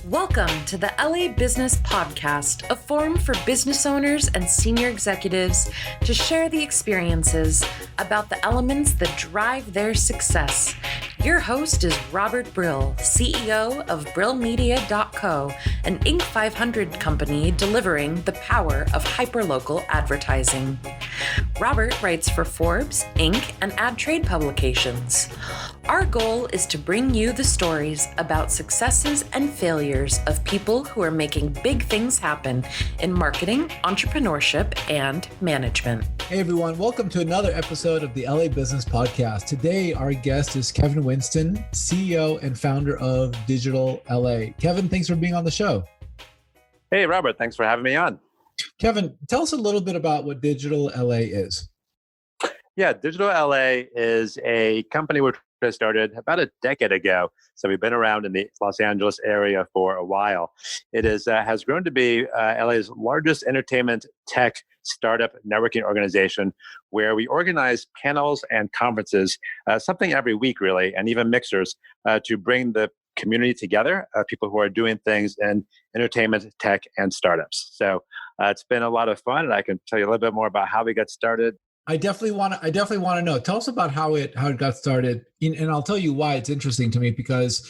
Welcome to the LA Business Podcast, a forum for business owners and senior executives to share the experiences about the elements that drive their success. Your host is Robert Brill, CEO of Brill Media.co, an Inc. 500 company delivering the power of hyperlocal advertising. Robert writes for Forbes, Inc. and ad trade publications. Our goal is to bring you the stories about successes and failures of people who are making big things happen in marketing, entrepreneurship, and management. Hey everyone, welcome to another episode of the LA Business Podcast. Today, our guest is Kevin Winston, CEO and founder of Digital LA. Kevin, thanks for being on the show. Hey Robert, thanks for having me on. Kevin, tell us a little bit about what Digital LA is. Yeah, Digital LA is a company which started about a decade ago. So we've been around in the Los Angeles area for a while. It has grown to be LA's largest entertainment tech startup networking organization, where we organize panels and conferences, something every week really, and even mixers to bring the community together, people who are doing things in entertainment, tech, and startups. So it's been a lot of fun, and I can tell you a little bit more about how we got started. I definitely want to know. Tell us about how it got started, and I'll tell you why it's interesting to me, because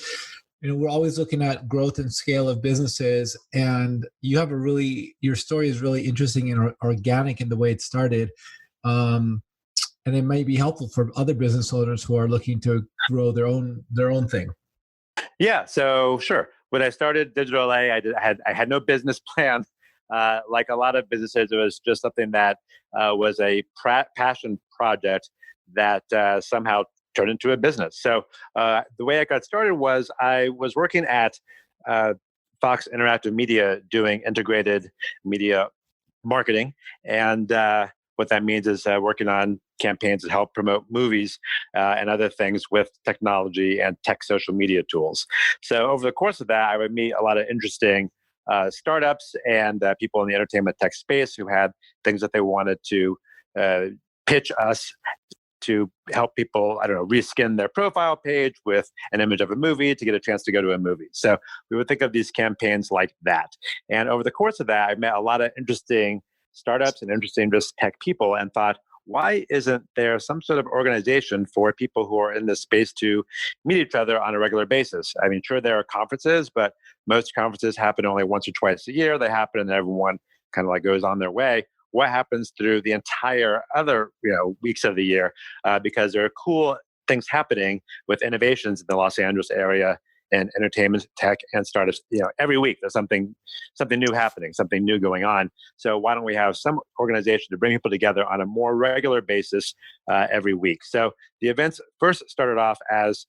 we're always looking at growth and scale of businesses, and your story is really interesting and organic in the way it started, and it might be helpful for other business owners who are looking to grow their own thing. Yeah, so sure. When I started Digital LA, I had no business plan. Like a lot of businesses, it was just something that was a passion project that somehow turned into a business. So the way I got started was I was working at Fox Interactive Media doing integrated media marketing. And what that means is working on campaigns that help promote movies and other things with technology and tech social media tools. So over the course of that, I would meet a lot of interesting startups and people in the entertainment tech space who had things that they wanted to pitch us to help people, reskin their profile page with an image of a movie to get a chance to go to a movie. So we would think of these campaigns like that. And over the course of that, I met a lot of interesting startups and interesting just tech people and thought, why isn't there some sort of organization for people who are in this space to meet each other on a regular basis? I mean, sure, there are conferences, but most conferences happen only once or twice a year. They happen and everyone kind of like goes on their way. What happens through the entire other weeks of the year? Because there are cool things happening with innovations in the Los Angeles area and entertainment, tech, and startups. Every week there's something new happening, something new going on. So why don't we have some organization to bring people together on a more regular basis every week? So the events first started off as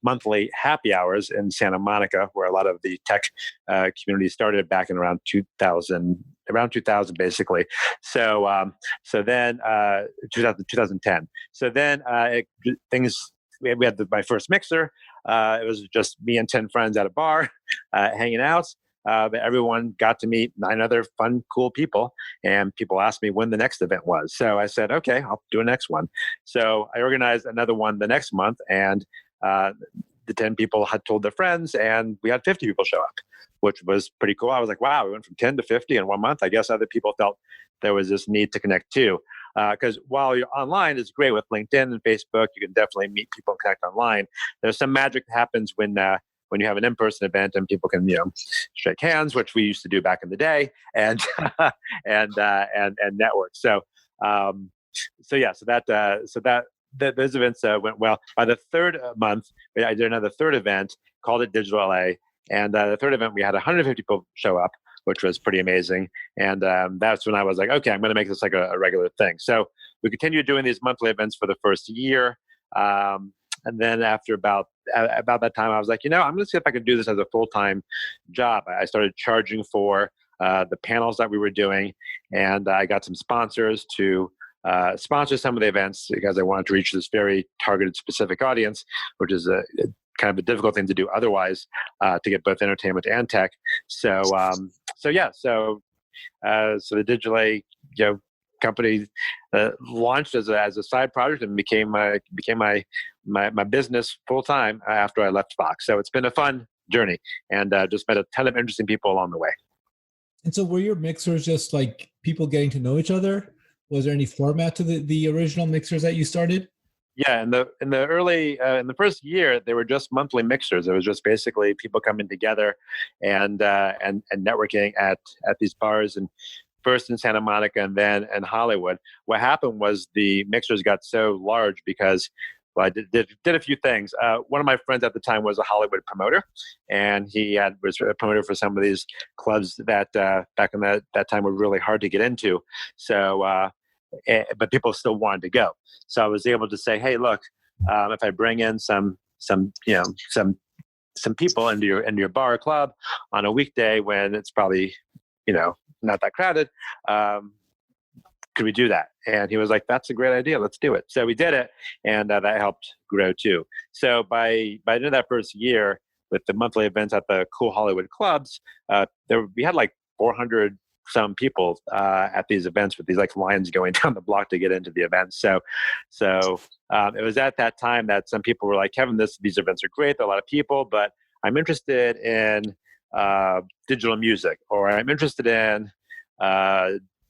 monthly happy hours in Santa Monica, where a lot of the tech community started back in around 2000 basically. So then 2010. So then we had my first mixer. It was just me and 10 friends at a bar hanging out. But everyone got to meet 9 other fun, cool people. And people asked me when the next event was. So I said, okay, I'll do a next one. So I organized another one the next month. And the 10 people had told their friends. And we had 50 people show up, which was pretty cool. I was like, wow, we went from 10 to 50 in 1 month. I guess other people felt there was this need to connect too. Because while you're online, it's great with LinkedIn and Facebook. You can definitely meet people and connect online. There's some magic that happens when you have an in-person event and people can shake hands, which we used to do back in the day, and and network. So those events went well. By the third month, I did another third event, called it Digital LA, and the third event we had 150 people show up, which was pretty amazing. And that's when I was like, okay, I'm going to make this like a regular thing. So we continued doing these monthly events for the first year. And then after about that time, I was like, I'm going to see if I can do this as a full-time job. I started charging for the panels that we were doing. And I got some sponsors to sponsor some of the events because I wanted to reach this very targeted specific audience, which is kind of a difficult thing to do otherwise, to get both entertainment and tech. So the Digital A, company launched as a side project and became my business full time after I left Fox. So it's been a fun journey, and just met a ton of interesting people along the way. And so were your mixers just like people getting to know each other? Was there any format to the original mixers that you started? Yeah, in the early in the first year, they were just monthly mixers. It was just basically people coming together and networking at these bars, and first in Santa Monica and then in Hollywood. What happened was the mixers got so large because, well, I did a few things. One of my friends at the time was a Hollywood promoter, and was a promoter for some of these clubs that back in that time were really hard to get into. So, but people still wanted to go. So I was able to say, hey, look, if I bring in some people into your bar or club on a weekday when it's probably not that crowded, could we do that? And he was like, that's a great idea. Let's do it. So we did it, and that helped grow too. So by the end of that first year, with the monthly events at the cool Hollywood clubs, we had like 400 some people at these events, with these like lines going down the block to get into the events. So it was at that time that some people were like, Kevin, these events are great. There are a lot of people, but I'm interested in digital music, or I'm interested in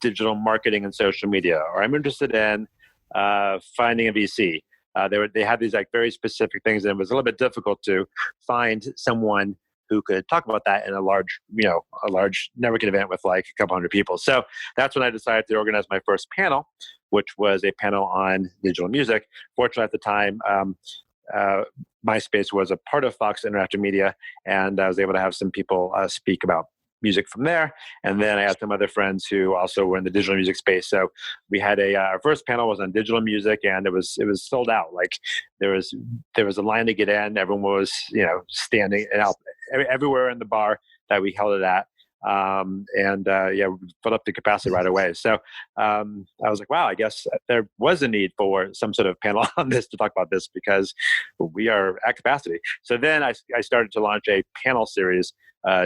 digital marketing and social media, or I'm interested in finding a VC. They had these like very specific things, and it was a little bit difficult to find someone who could talk about that in a large networking event with like a couple hundred people. So that's when I decided to organize my first panel, which was a panel on digital music. Fortunately, at the time, MySpace was a part of Fox Interactive Media, and I was able to have some people speak about music from there. And then I had some other friends who also were in the digital music space. So we had our first panel was on digital music, and it was sold out. Like there was a line to get in. Everyone was standing out everywhere in the bar that we held it at. We filled up the capacity right away. So I was like, wow, I guess there was a need for some sort of panel on this to talk about this, because we are at capacity. So then I started to launch a panel series,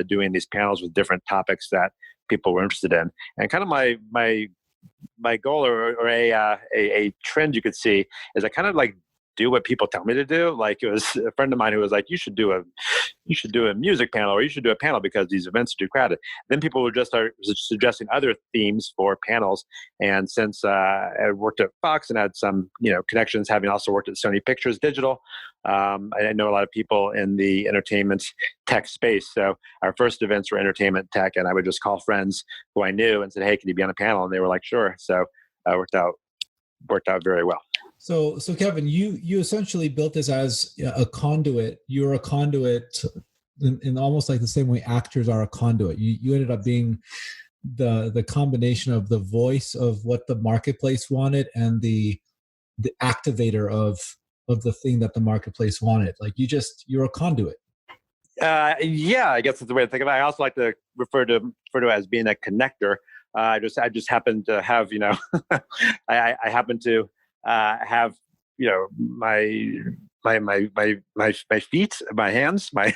doing these panels with different topics that people were interested in. And kind of my goal or a trend you could see is I kind of like do what people tell me to do. Like it was a friend of mine who was like, you should do a music panel, or you should do a panel because these events are too crowded. Then people would just start suggesting other themes for panels. And since I worked at Fox and had some connections, having also worked at Sony Pictures Digital, I know a lot of people in the entertainment tech space. So our first events were entertainment tech, and I would just call friends who I knew and said, hey, can you be on a panel? And they were like, sure. So it worked out very well. So Kevin, you essentially built this as a conduit. You're a conduit in almost like the same way actors are a conduit. You ended up being the combination of the voice of what the marketplace wanted and the activator of the thing that the marketplace wanted. Like you're a conduit. Yeah, I guess that's the way to think of it. I also like to refer to it as being a connector. I just happen to have I happen to have my feet, my hands, I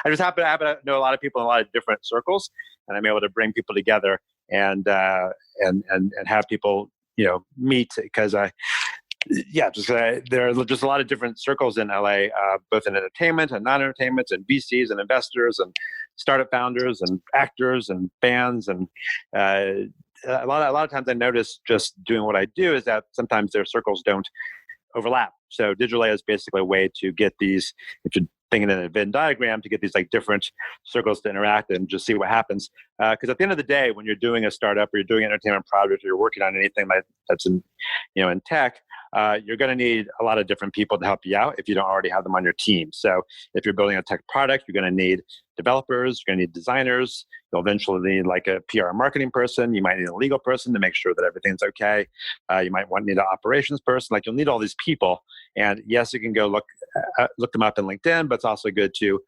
just happen to know a lot of people in a lot of different circles, and I'm able to bring people together and have people meet, because there are just a lot of different circles in LA, both in entertainment and non-entertainment, and VCs and investors and startup founders and actors and bands, and a lot of times I notice just doing what I do is that sometimes their circles don't overlap. So digital AI is basically a way to get these, if you're thinking in a Venn diagram, to get these like different circles to interact and just see what happens. Because at the end of the day, when you're doing a startup or you're doing an entertainment project or you're working on anything that's in tech, you're going to need a lot of different people to help you out if you don't already have them on your team. So if you're building a tech product, you're going to need developers, you're going to need designers, you'll eventually need like a PR marketing person, you might need a legal person to make sure that everything's okay, you might need an operations person, like you'll need all these people. And yes, you can go look them up in LinkedIn, but it's also good to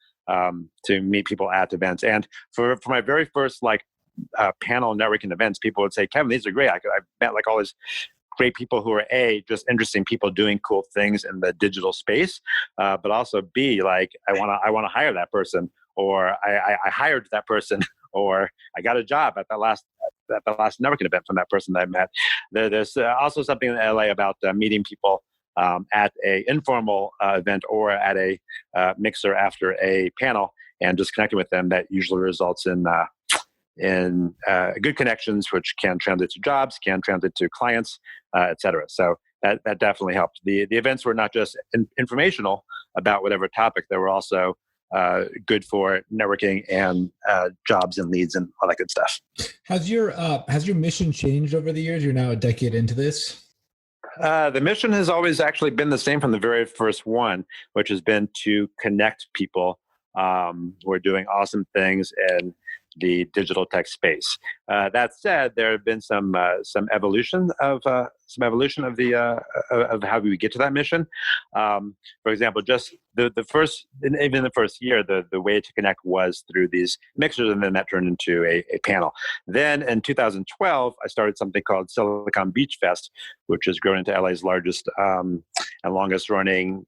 meet people at events. And for my very first panel networking events, people would say, Kevin, these are great. I've met like all these great people who are just interesting people doing cool things in the digital space, but also B, like I want to hire that person, or I hired that person, or I got a job at the last networking event from that person that I met. There's also something in LA about meeting people at a informal event or at a mixer after a panel. and just connecting with them, that usually results in good connections, which can translate to jobs, can translate to clients, et cetera. So that definitely helped. The events were not just informational about whatever topic; they were also good for networking and jobs and leads and all that good stuff. Has your mission changed over the years? You're now a decade into this. The mission has always actually been the same from the very first one, which has been to connect people who are doing awesome things in the digital tech space. That said, there have been some evolution of the of how we get to that mission. For example, just the first, even the first year, the way to connect was through these mixers, and then that turned into a panel. Then in 2012, I started something called Silicon Beach Fest, which has grown into LA's largest and longest running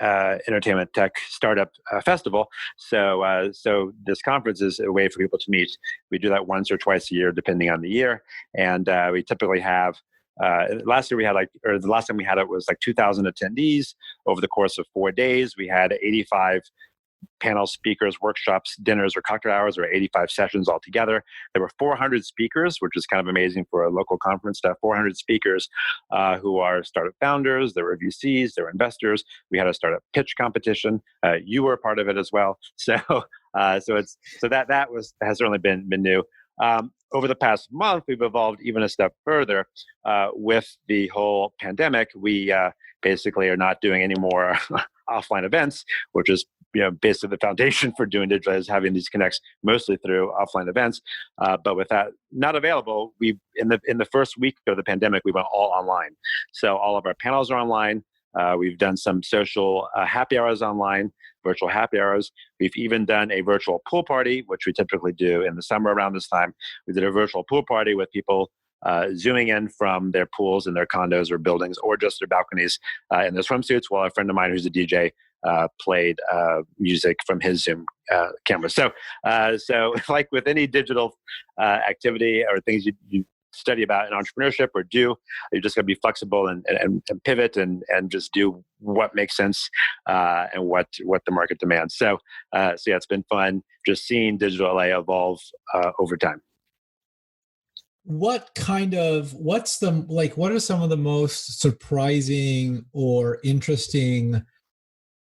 entertainment tech startup festival. So this conference is a way for people to meet. We do that once or twice a year, depending on the year. And we typically have, last year we had the last time we had it was 2,000 attendees over the course of 4 days. We had 85 panel speakers, workshops, dinners, or cocktail hours, or 85 sessions altogether. There were 400 speakers, which is kind of amazing for a local conference to have 400 speakers who are startup founders. There were VCs, there were investors. We had a startup pitch competition. You were a part of it as well. So that has certainly been new. Over the past month, we've evolved even a step further. With the whole pandemic, we basically are not doing any more offline events, which is basically the foundation for doing digital, is having these connects mostly through offline events. But with that not available, we in the first week of the pandemic, we went all online. So all of our panels are online. We've done some social happy hours online, virtual happy hours. We've even done a virtual pool party, which we typically do in the summer around this time. We did a virtual pool party with people zooming in from their pools in their condos or buildings, or just their balconies in their swimsuits, while a friend of mine who's a DJ played music from his Zoom camera. So like with any digital activity or things you study about in entrepreneurship or do, you're just going to be flexible and pivot and just do what makes sense and what the market demands. So yeah, it's been fun just seeing Digital LA evolve over time. What are some of the most surprising or interesting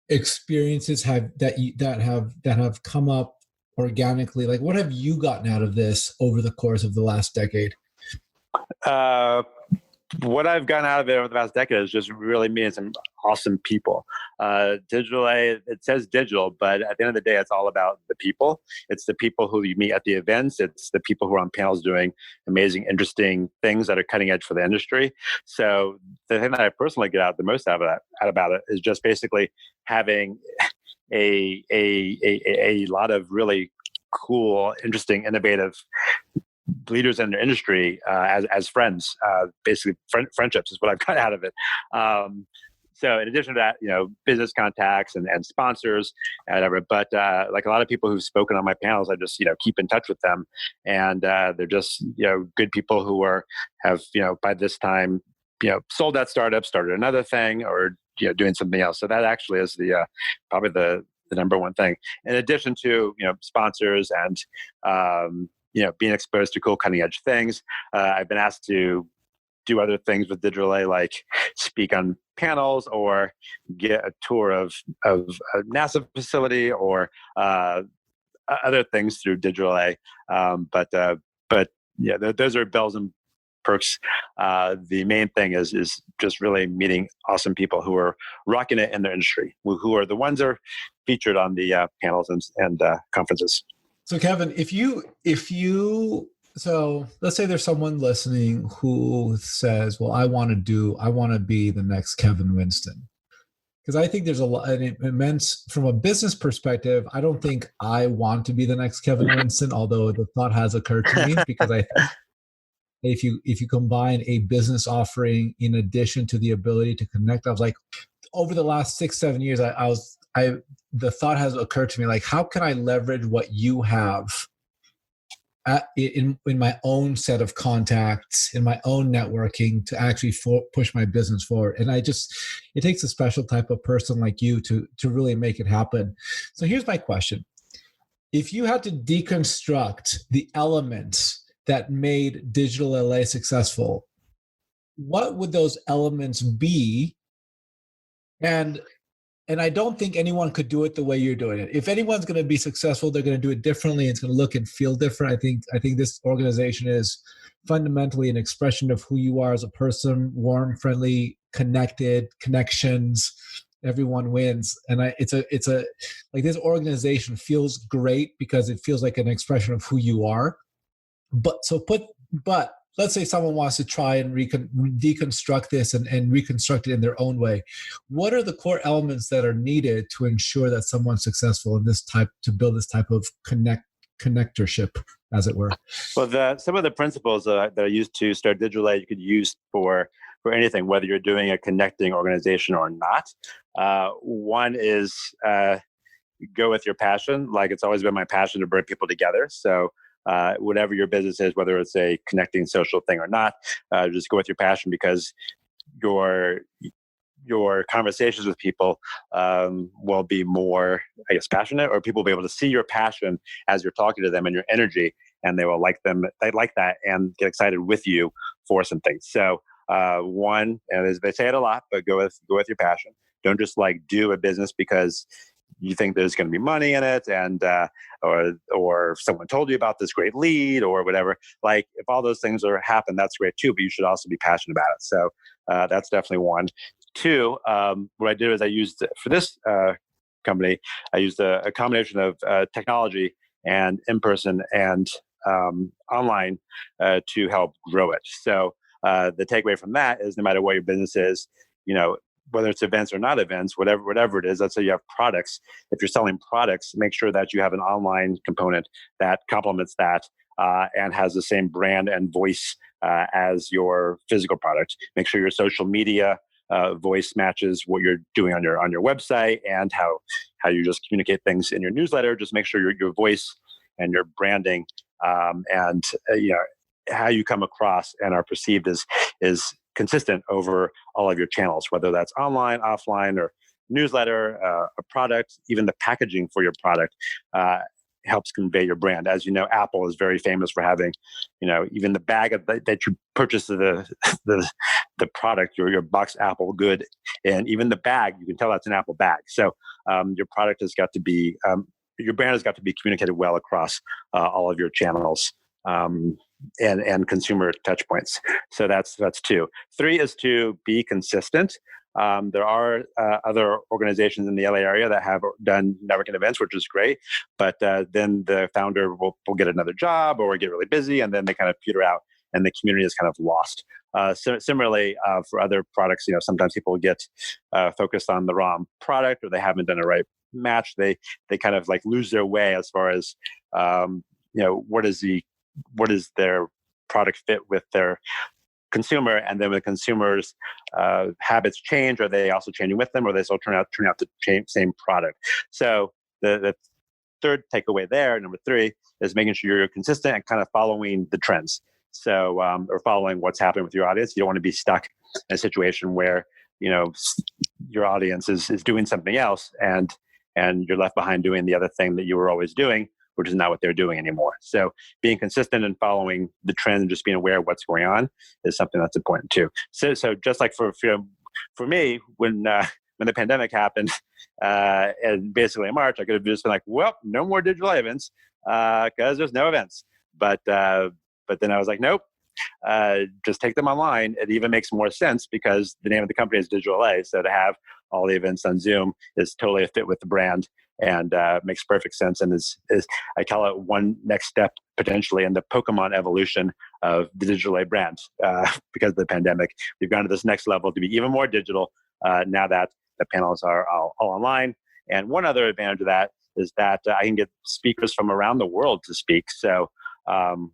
experiences that have come up organically? Like, what have you gotten out of this over the course of the last decade? What I've gotten out of it over the past decade is just really meeting some awesome people. Digital A, it says digital, but at the end of the day, it's all about the people. It's the people who you meet at the events. It's the people who are on panels doing amazing, interesting things that are cutting edge for the industry. So the thing that I personally get out the most out about it is just basically having a lot of really cool, interesting, innovative leaders in their industry as friends. Basically, friendships is what I've got out of it. So in addition to that, business contacts and sponsors and whatever. But like a lot of people who've spoken on my panels, I just keep in touch with them, and they're just good people who have by this time sold that startup, started another thing, or doing something else. So that actually is the probably the number one thing. In addition to sponsors and being exposed to cool cutting edge things, I've been asked to do other things with Digital A, like speak on panels or get a tour of a NASA facility or other things through Digital A. But yeah, those are bells and perks. The main thing is just really meeting awesome people who are rocking it in their industry, who are the ones that are featured on the panels and conferences. So Kevin, so let's say there's someone listening who says, well, I want to be the next Kevin Winston. Because I think there's an immense, from a business perspective, I don't think I want to be the next Kevin Winston, although the thought has occurred to me, because I think if you combine a business offering in addition to the ability to connect, I was like, over the last 6-7 years, the thought has occurred to me, like, how can I leverage what you have in my own set of contacts, in my own networking, to actually push my business forward? And it takes a special type of person like you to really make it happen. So here's my question. if you had to deconstruct the elements that made Digital LA successful, what would those elements be? And I don't think anyone could do it the way you're doing it. If anyone's going to be successful, they're going to do it differently. It's going to look and feel different. I think this organization is fundamentally an expression of who you are as a person, warm, friendly, connected, connections. Everyone wins. And it's a like, this organization feels great because it feels like an expression of who you are. But let's say someone wants to try and deconstruct this and reconstruct it in their own way. What are the core elements that are needed to ensure that someone's successful in to build this type of connectorship, as it were? Well, some of the principles that I used to start Digital LA, you could use for anything, whether you're doing a connecting organization or not. One is go with your passion. Like, it's always been my passion to bring people together. So whatever your business is, whether it's a connecting social thing or not, just go with your passion, because your conversations with people will be more, I guess, passionate, or people will be able to see your passion as you're talking to them and your energy, and they will like that and get excited with you for some things. So one, and they say it a lot, but go with your passion. Don't just like do a business because you think there's going to be money in it, and or someone told you about this great lead or whatever. Like, if all those things happen, that's great too, but you should also be passionate about it. So that's definitely one. Two, what I did is I used, for this company, I used a combination of technology and in-person and online to help grow it. So the takeaway from that is, no matter what your business is, whether it's events or not events, whatever it is, let's say you have products. If you're selling products, make sure that you have an online component that complements that and has the same brand and voice as your physical product. Make sure your social media voice matches what you're doing on your website, and how you just communicate things in your newsletter. Just make sure your voice and your branding and how you come across and are perceived is consistent over all of your channels, whether that's online, offline, or newsletter, a product. Even the packaging for your product helps convey your brand. As you know, Apple is very famous for having, even the bag that you purchase the product, your box Apple good, and even the bag, you can tell that's an Apple bag. So your product has got to be, your brand has got to be communicated well across all of your channels. And consumer touch points. So that's two. Three is to be consistent. There are other organizations in the LA area that have done networking events, which is great. But then the founder will get another job or get really busy, and then they kind of peter out, and the community is kind of lost. So similarly, for other products, sometimes people get focused on the wrong product, or they haven't done a right match. They kind of like lose their way as far as what is their product fit with their consumer, and then when the consumers' habits change, are they also changing with them, or they still turn out the same product? So the third takeaway there, number three, is making sure you're consistent and kind of following the trends. So or following what's happening with your audience. You don't want to be stuck in a situation where your audience is doing something else, and you're left behind doing the other thing that you were always doing, which is not what they're doing anymore. So being consistent and following the trend and just being aware of what's going on is something that's important too. So just like for me, when the pandemic happened, and basically in March, I could have just been like, well, no more digital events because there's no events. But then I was like, nope, just take them online. It even makes more sense because the name of the company is Digital LA. So to have all the events on Zoom is totally a fit with the brand, and makes perfect sense, and is I call it one next step potentially in the Pokemon evolution of the Digital LA brand. Because of the pandemic, we've gone to this next level to be even more digital now that the panels are all online. And one other advantage of that is that I can get speakers from around the world to speak. So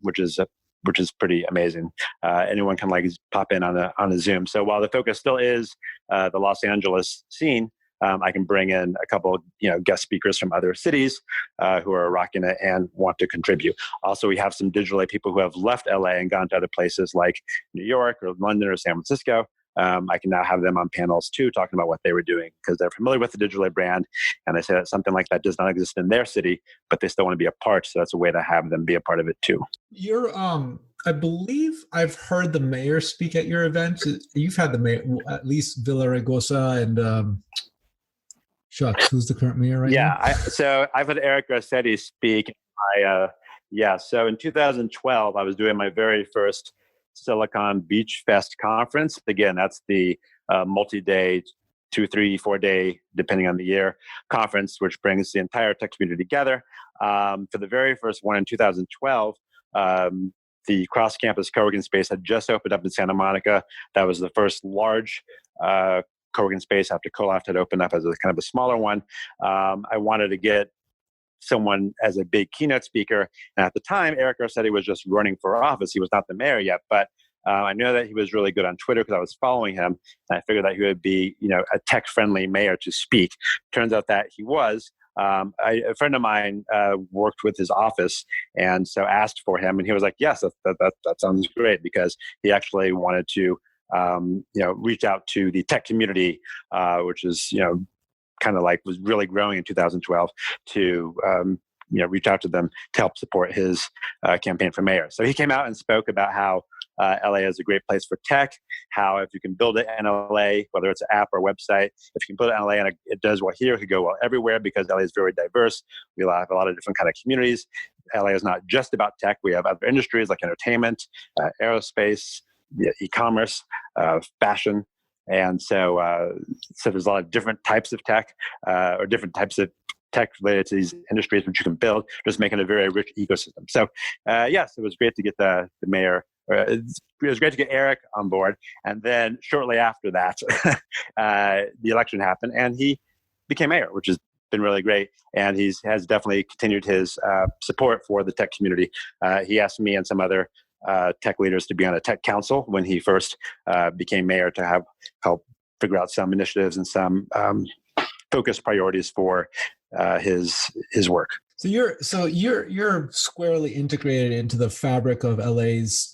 which is pretty amazing. Anyone can like pop in on a Zoom. So while the focus still is the Los Angeles scene, I can bring in a couple, guest speakers from other cities who are rocking it and want to contribute. Also, we have some Digital LA people who have left LA and gone to other places like New York or London or San Francisco, I can now have them on panels too, talking about what they were doing because they're familiar with the Digital A brand. And they say that something like that does not exist in their city, but they still want to be a part. So that's a way to have them be a part of it too. I believe I've heard the mayor speak at your events. You've had the mayor, at least Villaraigosa and shucks, who's the current mayor right now? So I've had Eric Garcetti speak. So in 2012, I was doing my very first Silicon Beach Fest conference. Again, that's the multi-day, 2, 3, 4 day, depending on the year, conference, which brings the entire tech community together. For the very first one in 2012, the cross-campus co-working space had just opened up in Santa Monica. That was the first large co-working space after Co-Loft had opened up as a kind of a smaller one. I wanted to get someone as a big keynote speaker. And at the time, Eric Garcetti was just running for office. He was not the mayor yet, but I know that he was really good on Twitter because I was following him. And I figured that he would be, a tech-friendly mayor to speak. Turns out that he was. A friend of mine worked with his office, and so asked for him, and he was like, "Yes, that sounds great," because he actually wanted to, reach out to the tech community, which is, kind of like was really growing in 2012 to, reach out to them to help support his campaign for mayor. So he came out and spoke about how LA is a great place for tech, how if you can build it in LA, whether it's an app or a website, if you can build it in LA and it does well here, it could go well everywhere because LA is very diverse. We have a lot of different kind of communities. LA is not just about tech. We have other industries like entertainment, aerospace, e-commerce, fashion. And so there's a lot of different types of tech or different types of tech related to these industries which you can build, just making a very rich ecosystem. So yes, it was great to get the mayor. It was great to get Eric on board. And then shortly after that, the election happened and he became mayor, which has been really great. And he has definitely continued his support for the tech community. He asked me and some other tech leaders to be on a tech council when he first became mayor to help figure out some initiatives and some focused priorities for his work. So you're squarely integrated into the fabric of LA's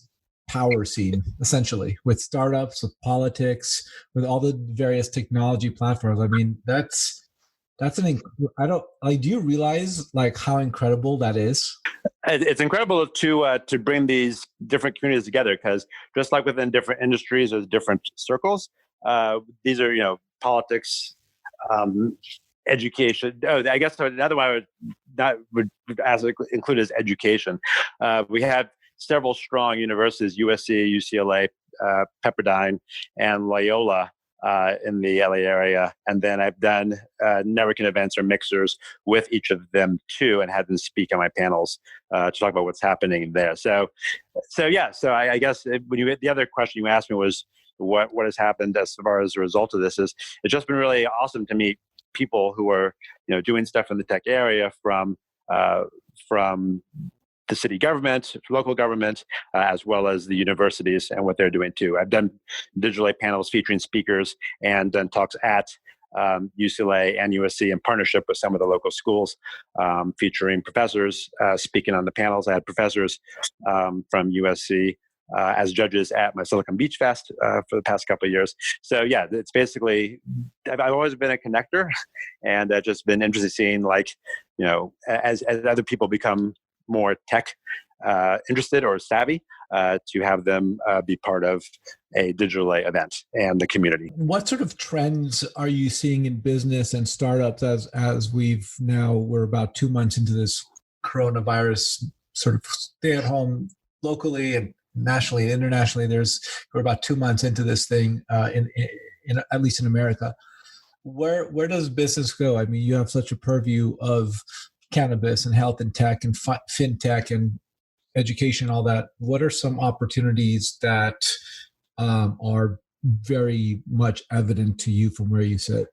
power scene, essentially, with startups, with politics, with all the various technology platforms. I mean, do you realize like how incredible that is? It's incredible to bring these different communities together because just like within different industries, there's different circles. These are, politics, education. I guess another one would include is education. We have several strong universities, USC, UCLA, Pepperdine, and Loyola in the LA area. And then I've done networking events or mixers with each of them too, and had them speak on my panels to talk about what's happening there. So I guess the other question you asked me was what has happened as far as a result of this is it's just been really awesome to meet people who are doing stuff in the tech area from the city government, local government, as well as the universities and what they're doing too. I've done Digital A panels featuring speakers and done talks at UCLA and USC in partnership with some of the local schools, featuring professors speaking on the panels. I had professors from USC as judges at my Silicon Beach Fest for the past couple of years. So yeah, it's basically, I've always been a connector, and I've just been interested seeing as other people become more tech interested or savvy, to have them be part of a Digital A event and the community. What sort of trends are you seeing in business and startups as we're about 2 months into this coronavirus sort of stay at home locally and nationally and internationally? We're about 2 months into this thing in at least in America. Where does business go? I mean, you have such a purview of cannabis and health and tech and fintech and education, all that. What are some opportunities that are very much evident to you from where you sit?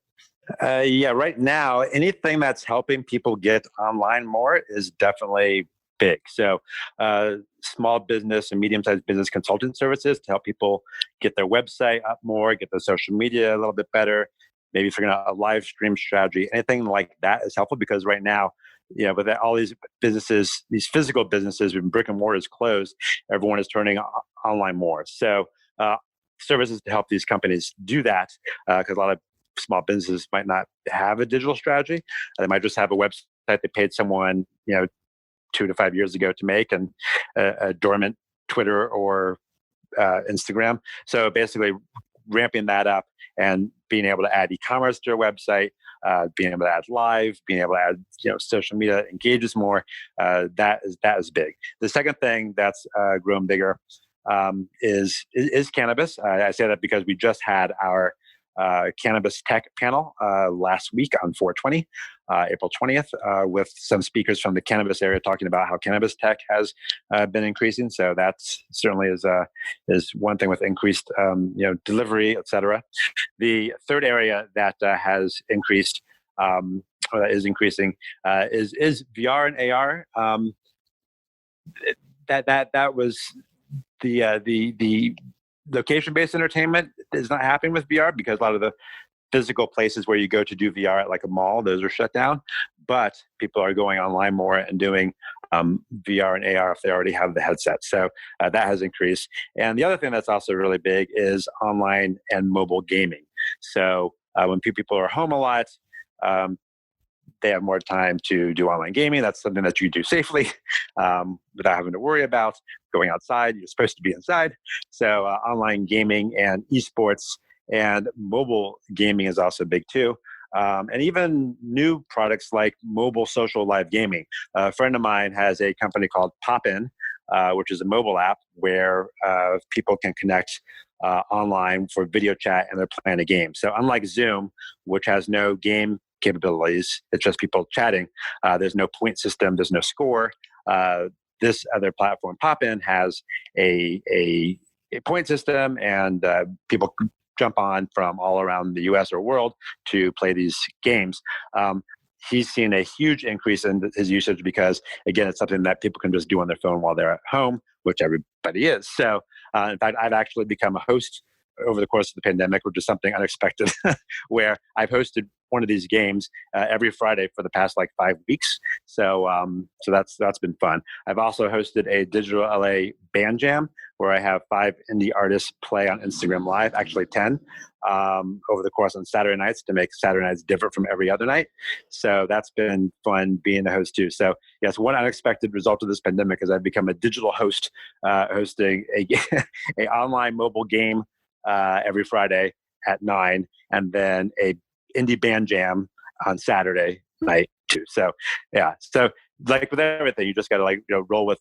Right now, anything that's helping people get online more is definitely big. So small business and medium-sized business consulting services to help people get their website up more, get their social media a little bit better, maybe figuring out a live stream strategy. Anything like that is helpful because right now, with all these businesses, these physical businesses, when brick and mortar is closed, everyone is turning online more. So services to help these companies do that, because a lot of small businesses might not have a digital strategy. They might just have a website they paid someone, 2 to 5 years ago to make, and a dormant Twitter or Instagram. So basically ramping that up and being able to add e-commerce to your website, being able to add live, being able to add social media engages more. That is big. The second thing that's grown bigger is cannabis. I say that because we just had our cannabis tech panel last week on 4/20, April 20th, with some speakers from the cannabis area talking about how cannabis tech has been increasing. So that's certainly is one thing with increased delivery, et cetera. The third area that has increased or that is increasing is VR and AR. That was the location-based entertainment is not happening with VR because a lot of the physical places where you go to do VR at like a mall, those are shut down. But people are going online more and doing VR and AR if they already have the headset. So that has increased. And the other thing that's also really big is online and mobile gaming. So when people are home a lot, they have more time to do online gaming. That's something that you do safely without having to worry about going outside. You're supposed to be inside. So online gaming and esports and mobile gaming is also big too. And even new products like mobile social live gaming. A friend of mine has a company called Pop-In, which is a mobile app where people can connect online for video chat and they're playing a game. So unlike Zoom, which has no game capabilities, it's just people chatting. There's no point system, there's no score. This other platform, Pop-In, has a point system, and people jump on from all around the US or world to play these games. He's seen a huge increase in his usage because, again, it's something that people can just do on their phone while they're at home, which everybody is. So, in fact, I've actually become a host over the course of the pandemic, which is something unexpected, where I've hosted one of these games every Friday for the past 5 weeks. So that's been fun. I've also hosted a Digital LA band jam where I have 5 indie artists play on Instagram Live, actually 10, over the course on Saturday nights to make Saturday nights different from every other night. So that's been fun being a host too. So yes, one unexpected result of this pandemic is I've become a digital host, hosting a online mobile game every Friday at 9, and then a indie band jam on Saturday night too. So yeah, so with everything, you just got to roll with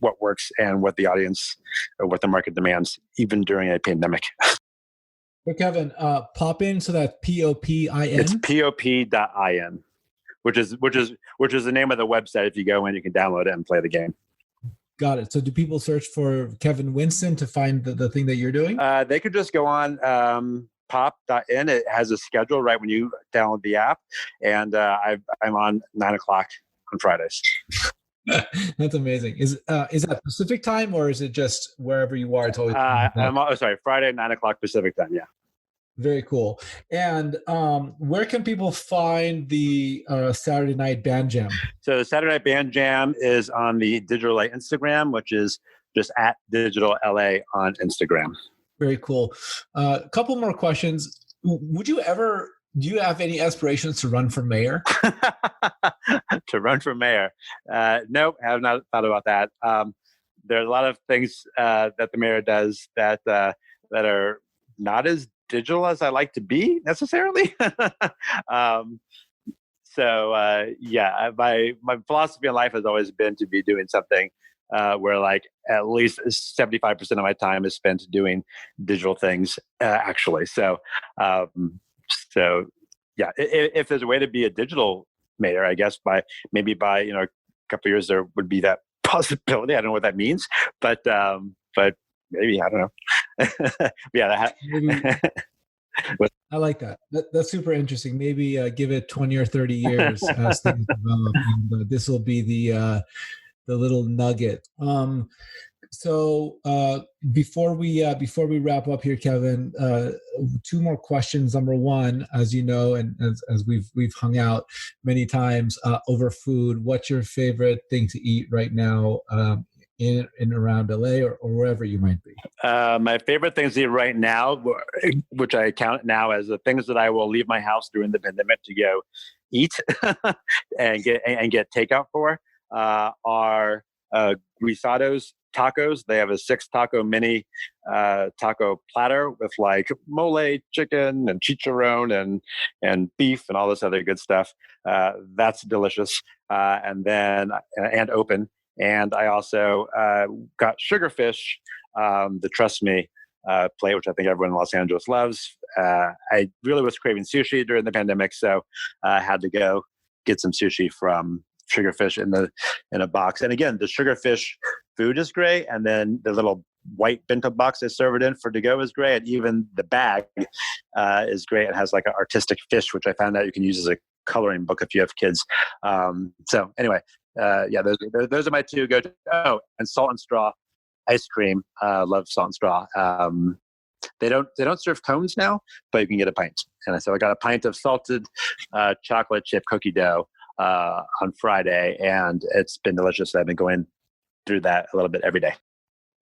what works and what the audience or what the market demands, even during a pandemic. So Kevin, Pop-In, so that's Popin. It's pop.in, which is the name of the website. If you go in, you can download it and play the game. Got it. So do people search for Kevin Winston to find the thing that you're doing? They could just go on pop.in. It has a schedule right when you download the app. And I'm on 9:00 on Fridays. That's amazing. Is that Pacific time, or is it just wherever you are? It's always Friday, 9:00 Pacific time. Yeah. Very cool. And where can people find the Saturday Night Band Jam? So the Saturday Night Band Jam is on the Digital LA Instagram, which is just at Digital LA on Instagram. Very cool. A couple more questions. Do you have any aspirations to run for mayor? To run for mayor? Nope, I have not thought about that. There are a lot of things that the mayor does that are not as digital as I like to be necessarily. My philosophy in life has always been to be doing something where at least 75% of my time is spent doing digital things actually. So if there's a way to be a digital mayor, I guess by a couple of years there would be that possibility. I don't know what that means, but maybe, I don't know. Yeah. I like that. That's super interesting. Maybe give it 20 or 30 years as things develop, and this will be the little nugget. So before we wrap up here, Kevin, 2 more questions. Number one, as you know, and as we've hung out many times over food, what's your favorite thing to eat right now in and around LA or wherever you might be? My favorite things to eat right now, which I count now as the things that I will leave my house during the pandemic to go eat and get takeout for, are Guisados tacos. They have a 6 taco mini taco platter with like mole chicken and chicharron and beef and all this other good stuff. That's delicious. And open. And I also got sugarfish, the Trust Me plate, which I think everyone in Los Angeles loves. I really was craving sushi during the pandemic, so I had to go get some sushi from Sugarfish in a box. And again, the Sugarfish food is great, and then the little white bento box they serve it in for to go is great, and even the bag is great. It has like an artistic fish, which I found out you can use as a coloring book if you have kids. So anyway, those are my two go-to. Oh, and Salt and Straw ice cream. Love Salt and Straw. They don't serve cones now, but you can get a pint. And so I got a pint of salted chocolate chip cookie dough on Friday, and it's been delicious. I've been going through that a little bit every day.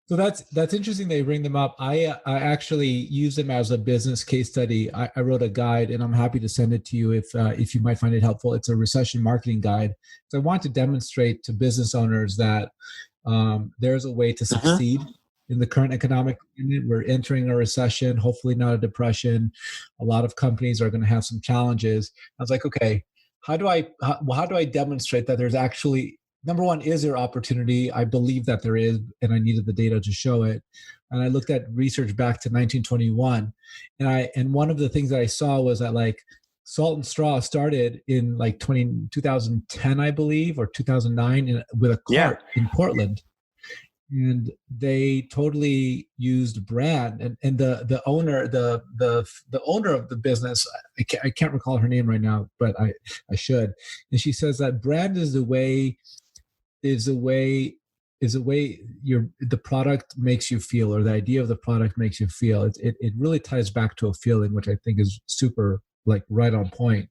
So that's interesting that you bring them up. I actually use them as a business case study. I wrote a guide, and I'm happy to send it to you if you might find it helpful. It's a recession marketing guide. So I want to demonstrate to business owners that there's a way to succeed in the current economic climate. We're entering a recession, hopefully not a depression. A lot of companies are going to have some challenges. I was like, okay, how do I demonstrate that there's actually, number one, is there opportunity? I believe that there is, and I needed the data to show it. And I looked at research back to 1921, and one of the things that I saw was that like Salt and Straw started in like 2010, I believe, or 2009, with a cart in Portland. And they totally used brand, and the owner the owner of the business, I can't recall her name right now, but I should. And she says that brand is the way the product makes you feel, or the idea of the product makes you feel. It really ties back to a feeling, which I think is super like right on point.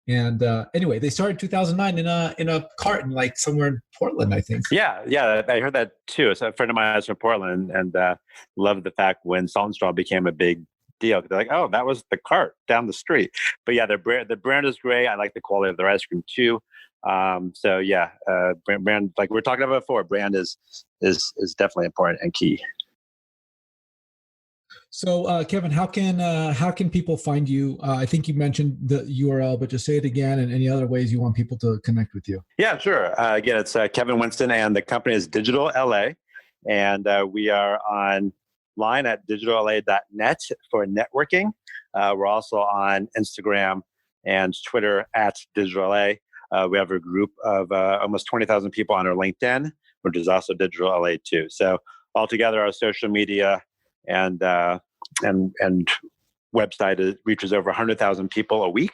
And anyway, they started 2009 in a cart in like somewhere in Portland, I think. Yeah, I heard that too. So a friend of mine is from Portland, and loved the fact when Salt and Straw became a big deal. They're like, oh, that was the cart down the street. But yeah, the brand is great. I like the quality of their ice cream too. So yeah, brand, like we were talking about before, brand is definitely important and key. So, Kevin, how can people find you? I think you mentioned the URL, but just say it again, and any other ways you want people to connect with you. Yeah, sure. Again, it's Kevin Winston, and the company is Digital LA, and we are online at digitalLA.net for networking. We're also on Instagram and Twitter at Digital LA. We have a group of almost 20,000 people on our LinkedIn, which is also Digital LA too. So altogether, our social media and website reaches over 100,000 people a week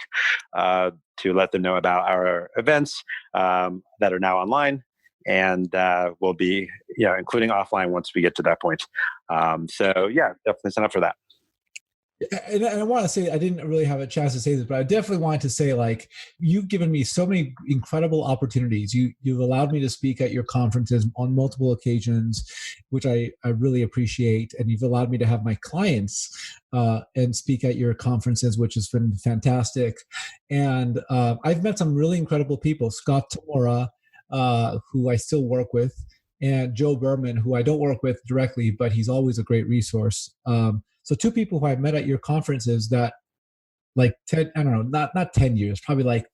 to let them know about our events that are now online, and will be including offline once we get to that point. So yeah, definitely sign up for that. And I want to say, I didn't really have a chance to say this, but I definitely wanted to say, like, you've given me so many incredible opportunities. You've allowed me to speak at your conferences on multiple occasions, which I really appreciate. And you've allowed me to have my clients and speak at your conferences, which has been fantastic. And I've met some really incredible people, Scott Tamora, who I still work with, and Joe Berman, who I don't work with directly, but he's always a great resource. So two people who I met at your conferences that, like 10, I don't know, not 10 years, probably like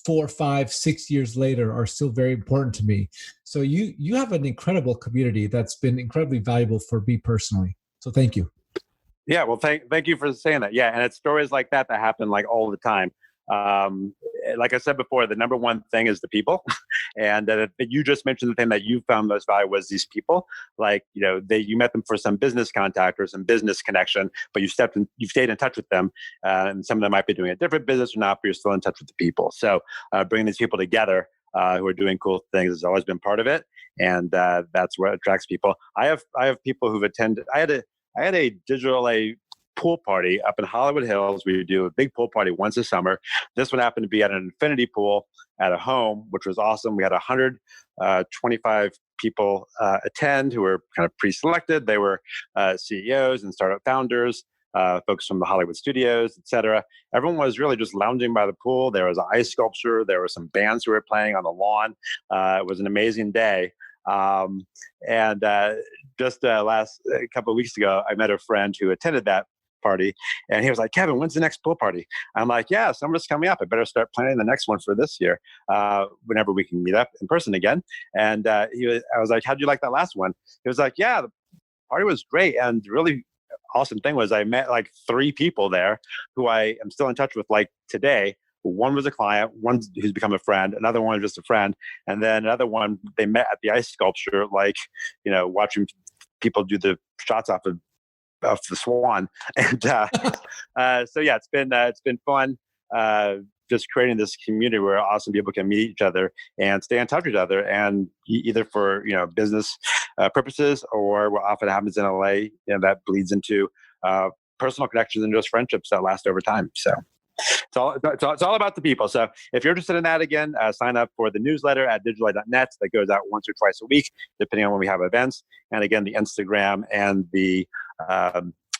4, 5, 6 years later, are still very important to me. So you have an incredible community that's been incredibly valuable for me personally. So thank you. Yeah, well, thank you for saying that. Yeah, and it's stories like that happen like all the time. Like I said before, the number one thing is the people. And you just mentioned the thing that you found most valuable was these people. Like, you met them for some business contact or some business connection, but you stayed in touch with them. And some of them might be doing a different business or not, but you're still in touch with the people. So bringing these people together who are doing cool things has always been part of it. And that's what attracts people. I have people who've attended. I had a Digital LA pool party up in Hollywood Hills. We do a big pool party once a summer. This one happened to be at an infinity pool at a home, which was awesome. We had 125 people attend who were kind of pre-selected. They were CEOs and startup founders, folks from the Hollywood studios, et cetera. Everyone was really just lounging by the pool. There was an ice sculpture. There were some bands who were playing on the lawn. It was an amazing day. Just last a couple of weeks ago, I met a friend who attended that party, and he was like, "Kevin, when's the next pool party?" I'm like, "Yeah, summer's coming up. I better start planning the next one for this year, whenever we can meet up in person again." And I was like, "How'd you like that last one?" He was like, "Yeah, the party was great, and really awesome thing was I met like 3 people there who I am still in touch with like today. One was a client, one who's become a friend, another one was just a friend, and then another one they met at the ice sculpture, like, watching people do the shots off of the Swan." And so yeah, it's been fun. Just creating this community where awesome people can meet each other and stay in touch with each other, and either for business purposes, or what often happens in LA, that bleeds into personal connections and just friendships that last over time. So it's all about the people. So if you're interested in that, again, sign up for the newsletter at digitalai.net that goes out once or twice a week, depending on when we have events. And again, the Instagram and the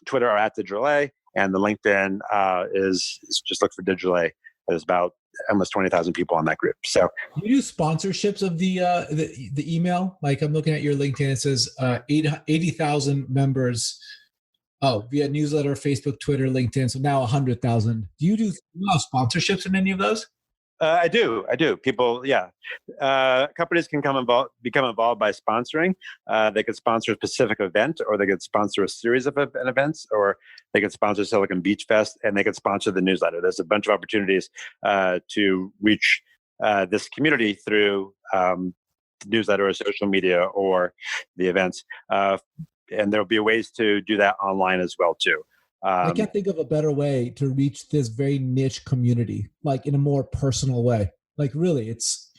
Twitter are at DigitalA, and the LinkedIn is just look for DigitalA. There's about almost 20,000 people on that group. So you do sponsorships of the email? Like, I'm looking at your LinkedIn, it says 80,000 members. Oh, via newsletter, Facebook, Twitter, LinkedIn. So now 100,000. Do you do sponsorships in any of those? I do. People, yeah. Companies can become involved by sponsoring. They could sponsor a specific event, or they could sponsor a series of events, or they could sponsor Silicon Beach Fest, and they could sponsor the newsletter. There's a bunch of opportunities to reach this community through the newsletter or social media or the events. And there'll be ways to do that online as well too. I can't think of a better way to reach this very niche community, like in a more personal way. Like, really, it's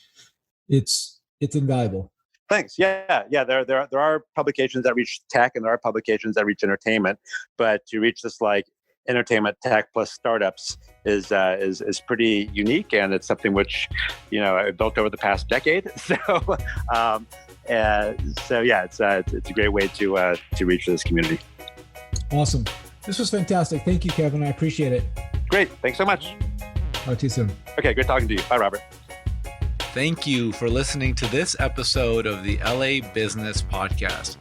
invaluable. Thanks. Yeah. There are publications that reach tech, and there are publications that reach entertainment. But to reach this like entertainment, tech plus startups is pretty unique, and it's something which I built over the past decade. So yeah, it's a great way to reach this community. Awesome. This was fantastic. Thank you, Kevin. I appreciate it. Great. Thanks so much. Talk to you soon. Okay. Good talking to you. Bye, Robert. Thank you for listening to this episode of the LA Business Podcast.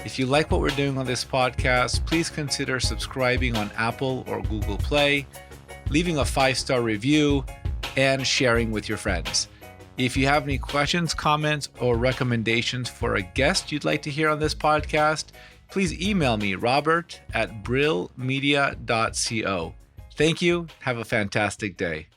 If you like what we're doing on this podcast, please consider subscribing on Apple or Google Play, leaving a 5-star review, and sharing with your friends. If you have any questions, comments, or recommendations for a guest you'd like to hear on this podcast, please email me, robert@brillmedia.co. Thank you. Have a fantastic day.